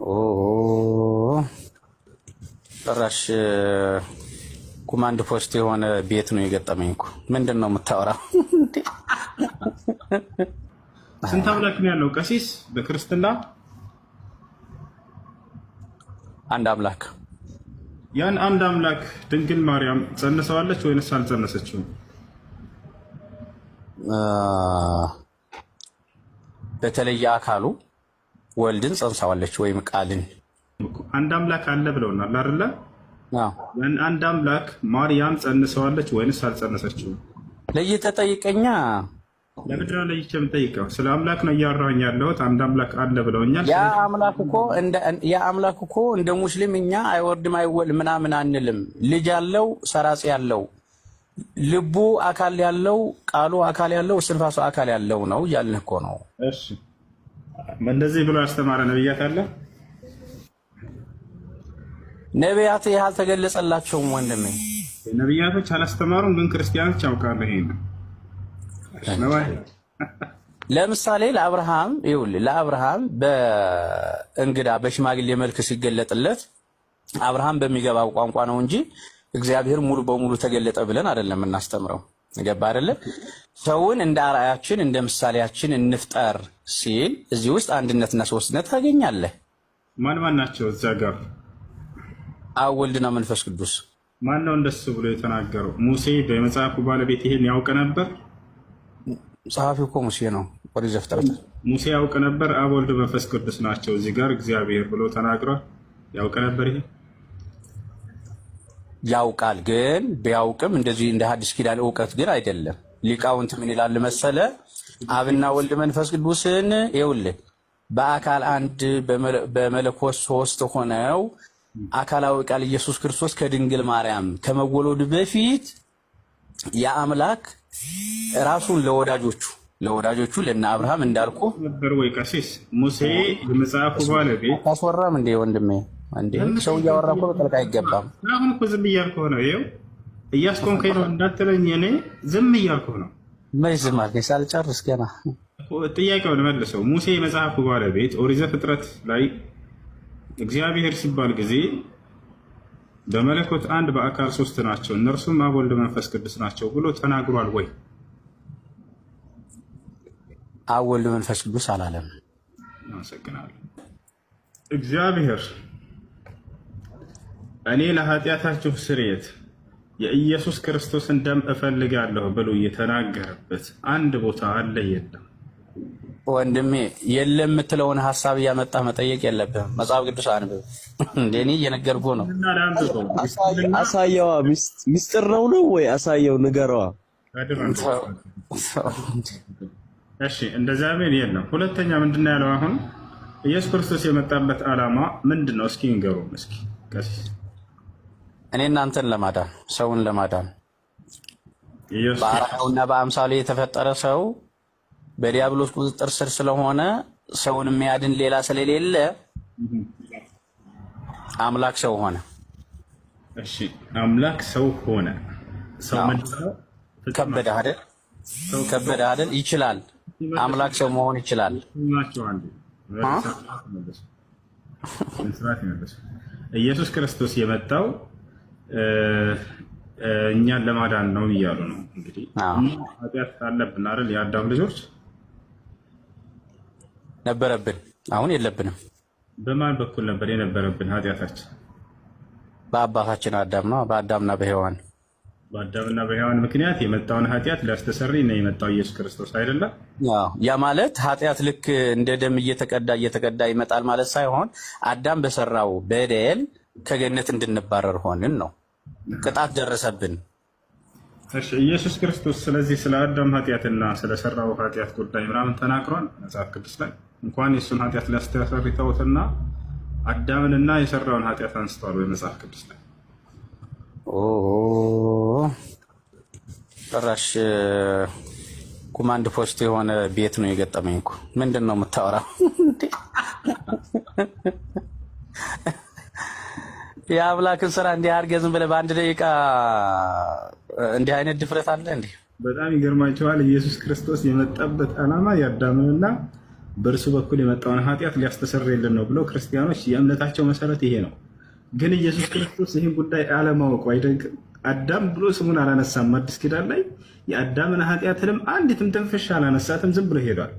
ኦ ጭራሽ ኮማንድ ፖስት የሆነ ቤት ነው የገጠመኝ እኮ። ምንድን ነው የምታወራው? ስንት አምላክ ነው ያለው ቀሲስ በክርስትና? አንድ አምላክ። ያን አንድ አምላክ ድንግል ማርያም ጸንሰዋለች ወይንስ አልጸነሰችም? በተለየ አካሉ ወልድን ጸንሰዋለች ወይም ቃልን። አንድ አምላክ አለ ብለውናል አይደለ? አዎ። ያን አንድ አምላክ ማርያም ጸንሰዋለች ወይንስ አልጸነሰችም? ለይተህ ጠይቀኛ። ለምንድን ነው ለይቼ የምጠይቀው? ስለ አምላክ ነው እያወራሁኝ ያለሁት። አንድ አምላክ አለ ብለውኛል። ያ አምላክ እኮ እንደ ሙስሊም እኛ አይወርድም አይወል ምናምን አንልም። ልጅ ያለው ሰራጽ ያለው ልቡ አካል ያለው ቃሉ አካል ያለው እስትንፋሱ አካል ያለው ነው እያልን እኮ ነው። እሺ እንደዚህ ብሎ ያስተማረ ነብያት አለ? ነቢያት ይህ አልተገለጸላቸውም ወንድሜ። ነብያቶች አላስተማሩም፣ ግን ክርስቲያኖች ያውቃሉ። ይሄን ለምሳሌ ለአብርሃም በእንግዳ በሽማግሌ መልክ ሲገለጥለት አብርሃም በሚገባው ቋንቋ ነው እንጂ እግዚአብሔር ሙሉ በሙሉ ተገለጠ ብለን አይደለም እናስተምረው። ገባ አይደለ? ሰውን እንደ አርአያችን እንደ ምሳሌያችን እንፍጠር ሲል እዚህ ውስጥ አንድነትና ሶስትነት ታገኛለህ። ማን ናቸው እዛ ጋር? አብ ወልድና መንፈስ ቅዱስ። ማን ነው እንደሱ ብሎ የተናገረው? ሙሴ በመጽሐፉ ባለቤት ይሄን ያውቅ ነበር? ጸሐፊው እኮ ሙሴ ነው። ኦሪት ዘፍጥረት ሙሴ ያውቅ ነበር። አብ ወልድ መንፈስ ቅዱስ ናቸው እዚህ ጋር እግዚአብሔር ብሎ ተናግሯል። ያውቅ ነበር። ይሄ ያውቃል፣ ግን ቢያውቅም እንደዚህ እንደ ሐዲስ ኪዳን እውቀት ግን አይደለም። ሊቃውንት ምን ይላል መሰለ? አብና ወልድ መንፈስ ቅዱስን ይኸውልህ በአካል አንድ በመለኮት ሶስት ሆነው አካላዊ ቃል ኢየሱስ ክርስቶስ ከድንግል ማርያም ከመወለዱ በፊት የአምላክ ራሱን ለወዳጆቹ ለእነ አብርሃም እንዳልኩ ነበር ወይ ቀሲስ? ሙሴ በመጽሐፉ ባለቤት ታስወራም እንዴ ወንድሜ? እንዴ ሰው እያወራ እኮ በጠልቅ አይገባም። አሁን እኮ ዝም እያልኩህ ነው። ይኸው እያስቆምከኝ ነው እንዳትለኝ፣ እኔ ዝም እያልኩህ ነው። መች ዝም አልከኝ? ሳልጨርስ ገና ጥያቄውን መልሰው። ሙሴ የመጽሐፉ ባለቤት ኦሪት ዘፍጥረት ላይ እግዚአብሔር ሲባል ጊዜ በመለኮት አንድ በአካል ሶስት ናቸው እነርሱም አብ ወልድ መንፈስ ቅዱስ ናቸው ብሎ ተናግሯል ወይ? አብ ወልድ መንፈስ ቅዱስ አላለም። አመሰግናለሁ። እግዚአብሔር እኔ ለኃጢአታችሁ ስርየት የኢየሱስ ክርስቶስን ደም እፈልጋለሁ ብሎ የተናገረበት አንድ ቦታ አለ? የለም ወንድሜ። የለም የምትለውን ሀሳብ እያመጣህ መጠየቅ የለብህም። መጽሐፍ ቅዱስ አንብብ። እንደኔ እየነገርኩህ ነው። አሳየዋ። ሚስጥር ነው ወይ? አሳየው፣ ንገረዋ። እሺ እንደዛ ምን የለም። ሁለተኛ ምንድነው ያለው? አሁን ኢየሱስ ክርስቶስ የመጣበት ዓላማ ምንድነው? እስኪ ንገሩን። እስኪ ቀሲስ እኔ እናንተን ለማዳን ሰውን ለማዳን በአርአያውና በአምሳሉ የተፈጠረ ሰው በዲያብሎስ ቁጥጥር ስር ስለሆነ ሰውን የሚያድን ሌላ ስለሌለ አምላክ ሰው ሆነ። እሺ አምላክ ሰው ሆነ። ሰው ምንድነው? ከበደ አይደል? ይችላል። አምላክ ሰው መሆን ይችላል። ኢየሱስ ክርስቶስ የመጣው እኛን ለማዳን ነው እያሉ ነው። እንግዲህ ኃጢአት አለብን አይደል? የአዳም ልጆች ነበረብን፣ አሁን የለብንም። በማን በኩል ነበር የነበረብን ኃጢአታችን? በአባታችን አዳም ነው። በአዳምና በሔዋን በአዳምና በሔዋን ምክንያት የመጣውን ኃጢአት ሊያስተሰርይ ነው የመጣው ኢየሱስ ክርስቶስ አይደለም? ያ ማለት ኃጢአት ልክ እንደ ደም እየተቀዳ ይመጣል ማለት ሳይሆን አዳም በሰራው በደል ከገነት እንድንባረር ሆንን ነው። ቅጣት ደረሰብን። እሺ ኢየሱስ ክርስቶስ ስለዚህ ስለ አዳም ኃጢአትና ስለሰራው ኃጢአት ጉዳይ ምናምን ተናግሯል መጽሐፍ ቅዱስ ላይ? እንኳን የእሱን ኃጢአት ሊያስተሰርይ ተውትና አዳምንና የሰራውን ኃጢአት አንስቷል ወይ መጽሐፍ ቅዱስ ላይ? ጭራሽ ኮማንድ ፖስት የሆነ ቤት ነው የገጠመኝ እኮ። ምንድን ነው የምታወራው? የአምላክን ስራ እንዲህ አድርገህ ዝም ብለህ በአንድ ደቂቃ እንዲህ አይነት ድፍረት አለ እንዴ? በጣም ይገርማቸዋል። ኢየሱስ ክርስቶስ የመጣበት ዓላማ የአዳምንና በእርሱ በኩል የመጣውን ኃጢአት ሊያስተሰርይልን ነው ብለው ክርስቲያኖች የእምነታቸው መሰረት ይሄ ነው። ግን ኢየሱስ ክርስቶስ ይህን ጉዳይ አለማወቁ አይደንቅም። አዳም ብሎ ስሙን አላነሳም። አዲስ ኪዳን ላይ የአዳምን ኃጢአትንም አንዲትም ትንፍሽ አላነሳትም፣ ዝም ብሎ ሄዷል።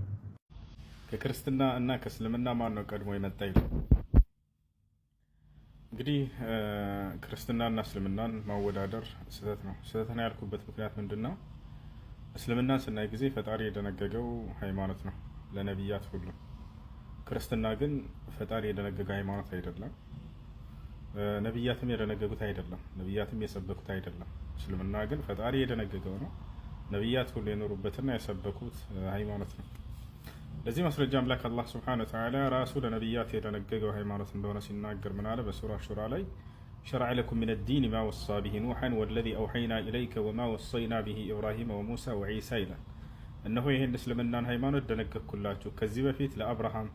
ከክርስትና እና ከእስልምና ማን ነው ቀድሞ የመጣ ይላል። እንግዲህ ክርስትናና እስልምናን ማወዳደር ስህተት ነው። ስህተት ነው ያልኩበት ምክንያት ምንድን ነው? እስልምናን ስናይ ጊዜ ፈጣሪ የደነገገው ሃይማኖት ነው ለነቢያት ሁሉ። ክርስትና ግን ፈጣሪ የደነገገ ሃይማኖት አይደለም፣ ነቢያትም የደነገጉት አይደለም፣ ነቢያትም የሰበኩት አይደለም። እስልምና ግን ፈጣሪ የደነገገው ነው፣ ነቢያት ሁሉ የኖሩበትና የሰበኩት ሃይማኖት ነው። ለዚህ ማስረጃ አምላክ አላህ ሱብሓነሁ ወተዓላ ራሱ ለነቢያት የደነገገው ሃይማኖት እንደሆነ ሲናገር ምን አለ? በሱራ ሹራ ላይ ሸረዐ ለኩም ሚነ ዲን ማ ወሳ ቢሂ ኑሐን ወለዚ አውሐይና ኢለይከ ወማ ወሰይና ቢሂ ኢብራሂመ ወሙሳ ወዒሳ ይላል። እነሆ ይህን እስልምናን ሃይማኖት ደነገግኩላችሁ ከዚህ በፊት ለአብርሃም፣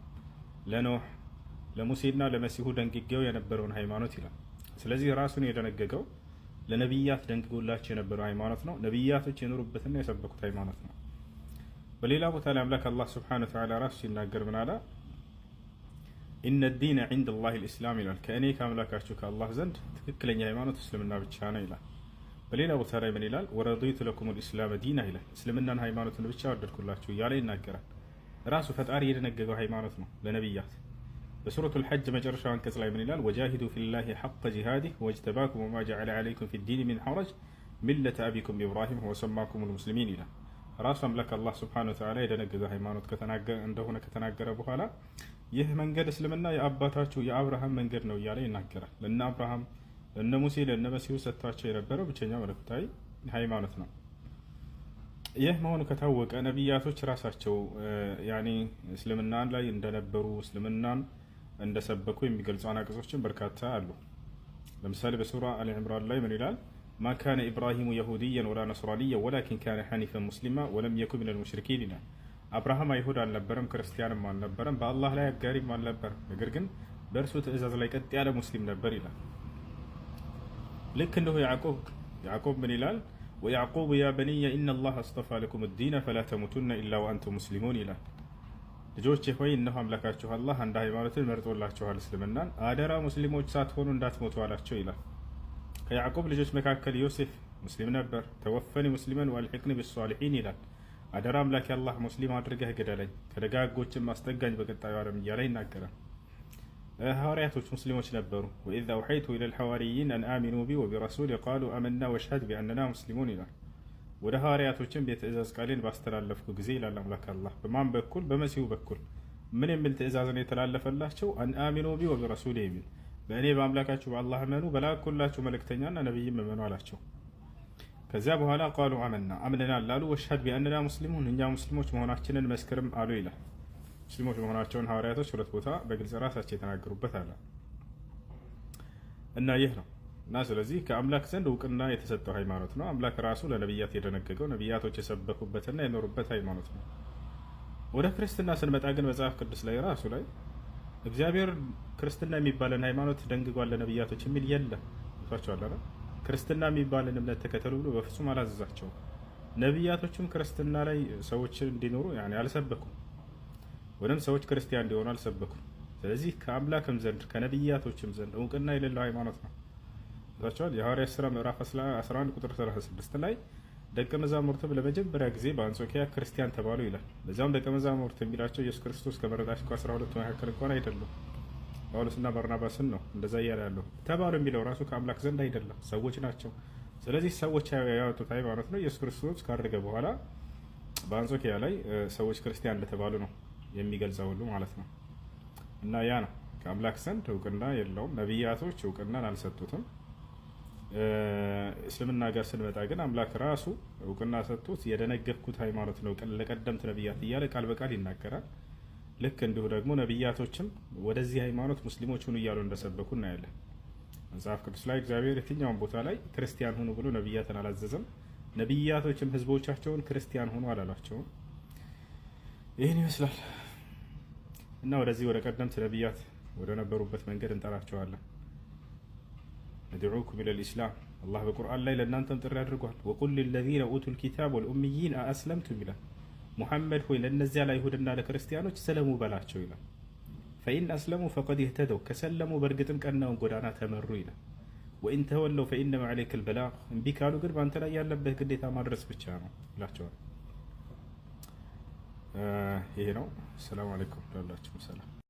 ለኖህ፣ ለሙሴና ለመሲሁ ደንግጌው የነበረውን ሃይማኖት ይላል። ስለዚህ ራሱን የደነገገው ለነቢያት ደንግጎላቸው የነበረው ሃይማኖት ነው። ነቢያቶች የኖሩበትና የሰበኩት ሃይማኖት ነው። በሌላ ቦታ ላይ አምላክ አላህ ሱብሓነሁ ወተዓላ ራሱ ሲናገር ምን አለ? ኢነ ዲነ ዒንደላሂ ልእስላም ይላል። ከእኔ ከአምላካችሁ ከአላህ ዘንድ ትክክለኛ ሃይማኖት እስልምና ብቻ ነው ይላል። በሌላ ቦታ ላይ ምን ይላል? ወረዲቱ ለኩም ልእስላመ ዲና ይላል። እስልምናን ሃይማኖትን ብቻ ወደድኩላችሁ እያለ ይናገራል። ራሱ ፈጣሪ የደነገገው ሃይማኖት ነው ለነቢያት። በሱረቱል ሐጅ መጨረሻው አንቀጽ ላይ ምን ይላል? ወጃሂዱ ፊላሂ ሐቀ ጂሃዲህ ወጅተባኩም ወማ ጀዐለ ዐለይኩም ፊዲን ሚን ሐረጅ ሚለተ አቢኩም ኢብራሂም ወሰማኩም ልሙስሊሚን ይላል። ራሱ አምላክ አላህ ሱብሓነሁ ወተዓላ የደነገገው ሃይማኖት እንደሆነ ከተናገረ በኋላ ይህ መንገድ እስልምና የአባታችሁ የአብርሃም መንገድ ነው እያለ ይናገራል። ለእነ አብርሃም፣ ለእነ ሙሴ፣ ለእነ መሲሁ ሰጥቷቸው የነበረው ብቸኛው መለኮታዊ ሃይማኖት ነው። ይህ መሆኑ ከታወቀ ነቢያቶች ራሳቸው እስልምናን ላይ እንደነበሩ እስልምናን እንደሰበኩ የሚገልጹ አናቅጾችን በርካታ አሉ። ለምሳሌ በሱራ አሊ ዕምራን ላይ ምን ይላል? ማ ካነ ኢብራሂሙ የሁድያን ወላ ነስራንያን ወላኪን ካነ ሐኒፈን ሙስሊማ ወለም የኩን ሚነል ሙሽሪኪን ይላል። አብርሃም አይሁድ አልነበረም፣ ክርስቲያንም አልነበረም፣ በአላህ ላይ አጋሪም አልነበረም፣ ነገር ግን በእርሱ ትእዛዝ ላይ ቀጥ ያለ ሙስሊም ነበር ይላል። ልክ እንደሁ ያዕቆብ ምን ይላል? ወያዕቁብ ያ በንየ ኢነላህ አስጠፋ ለኩም ዲነ ፈላ ተሙቱነ ኢላ ወአንቱም ሙስሊሙን ይላል። ልጆቼ ሆይ እነሆ አምላካችሁ አላህ አንድ ሃይማኖትን መርጦላችኋል፣ እስልምናን፣ አደራ ሙስሊሞች ሳትሆኑ እንዳትሞቱ አላቸው ይላል። ከያዕቆብ ልጆች መካከል ዮሴፍ ሙስሊም ነበር። ተወፈኒ ሙስሊመን ወአልሒቅኒ ቢሷሊሒን ይላል። አደራ አምላክ አላህ ሙስሊም አድርገህ ግደለኝ፣ ከደጋጎችም አስጠጋኝ በቀጣዩ ዓለም እያለ ይናገራል። ሐዋርያቶች ሙስሊሞች ነበሩ። ወኢዝ አውሐይቱ ኢለል ሐዋርይን አን አሚኑ ቢ ወቢረሱሊ ቃሉ አመና ወሽሀድ ቢአንና ሙስሊሙን ይላል። ወደ ሐዋርያቶችም የትእዛዝ ቃሌን ባስተላለፍኩ ጊዜ ይላል አምላክ አላህ። በማን በኩል? በመሲሁ በኩል። ምን የሚል ትእዛዝን የተላለፈላቸው? አን አሚኑ ቢ ወቢረሱሊ የሚል በእኔ በአምላካችሁ በአላህ እመኑ፣ በላኩላችሁ መልእክተኛና ነቢይም እመኑ አላቸው። ከዚያ በኋላ ቃሉ አመና አምነናል አሉ። ወሽሀድ ቢአንና ሙስሊሙን እኛ ሙስሊሞች መሆናችንን መስክርም አሉ ይላል። ሙስሊሞች መሆናቸውን ሐዋርያቶች ሁለት ቦታ በግልጽ ራሳቸው የተናገሩበት አለ እና ይህ ነው እና ስለዚህ ከአምላክ ዘንድ እውቅና የተሰጠው ሃይማኖት ነው። አምላክ ራሱ ለነቢያት የደነገገው ነቢያቶች የሰበኩበትና የኖሩበት ሃይማኖት ነው። ወደ ክርስትና ስንመጣ ግን መጽሐፍ ቅዱስ ላይ ራሱ ላይ እግዚአብሔር ክርስትና የሚባለን ሃይማኖት ደንግጓል ለነቢያቶች የሚል የለም። ታውቃላችሁ፣ ክርስትና የሚባልን እምነት ተከተሉ ብሎ በፍጹም አላዘዛቸውም። ነቢያቶችም ክርስትና ላይ ሰዎች እንዲኖሩ አልሰበኩም፣ ወይም ሰዎች ክርስቲያን እንዲሆኑ አልሰበኩም። ስለዚህ ከአምላክም ዘንድ ከነቢያቶችም ዘንድ እውቅና የሌለው ሃይማኖት ነው። ታውቃላችሁ፣ የሐዋርያት ሥራ ምዕራፍ 11 ቁጥር 36 ላይ ደቀ መዛሙርቱ ለመጀመሪያ ጊዜ በአንጾኪያ ክርስቲያን ተባሉ ይላል። በዚያም ደቀ መዛሙርት የሚላቸው ኢየሱስ ክርስቶስ ከመረጣቸው 12 መካከል እንኳን አይደሉም፣ ጳውሎስና በርናባስን ነው እንደዛ እያለ ያለው። ተባሉ የሚለው ራሱ ከአምላክ ዘንድ አይደለም፣ ሰዎች ናቸው። ስለዚህ ሰዎች ያወጡት ሃይማኖት ነው። ኢየሱስ ክርስቶስ ካደረገ በኋላ በአንጾኪያ ላይ ሰዎች ክርስቲያን እንደተባሉ ነው የሚገልጸው ሁሉ ማለት ነው። እና ያ ነው ከአምላክ ዘንድ እውቅና የለውም። ነቢያቶች እውቅናን አልሰጡትም። እስልምና ጋር ስንመጣ ግን አምላክ ራሱ እውቅና ሰጡት። የደነገፍኩት ሃይማኖት ነው ለቀደምት ነቢያት እያለ ቃል በቃል ይናገራል። ልክ እንዲሁ ደግሞ ነቢያቶችም ወደዚህ ሃይማኖት ሙስሊሞች ሁኑ እያሉ እንደሰበኩ እናያለን። መጽሐፍ ቅዱስ ላይ እግዚአብሔር የትኛውን ቦታ ላይ ክርስቲያን ሁኑ ብሎ ነቢያትን አላዘዘም። ነቢያቶችም ህዝቦቻቸውን ክርስቲያን ሁኑ አላሏቸውም። ይህን ይመስላል እና ወደዚህ ወደ ቀደምት ነቢያት ወደ ነበሩበት መንገድ እንጠራቸዋለን። ነድዑኩም ኢለል ኢስላም አላህ በቁርአን ላይ ለእናንተም ጥሪ አድርጓል። ወቁል ሊለዚነ ኡቱል ኪታብ ወልኡምይን አአስለምቱም ይላል። ሙሐመድ ሆይ ለእነዚያ ለአይሁድና ለክርስቲያኖች ሰለሙ በላቸው ይላል። ፈኢን አስለሙ ፈቀድ ይህተደው ከሰለሙ በእርግጥም ቀናውን ጎዳና ተመሩ ይላል። ወኢን ተወለው ፈኢነማ ዐለይከል በላግ እምቢ ካሉ ግን በአንተ ላይ ያለበት ግዴታ ማድረስ ብቻ ነው ይላቸዋል። ይሄ ነው። ሰላም አለይኩም ላላችሁ ሰላም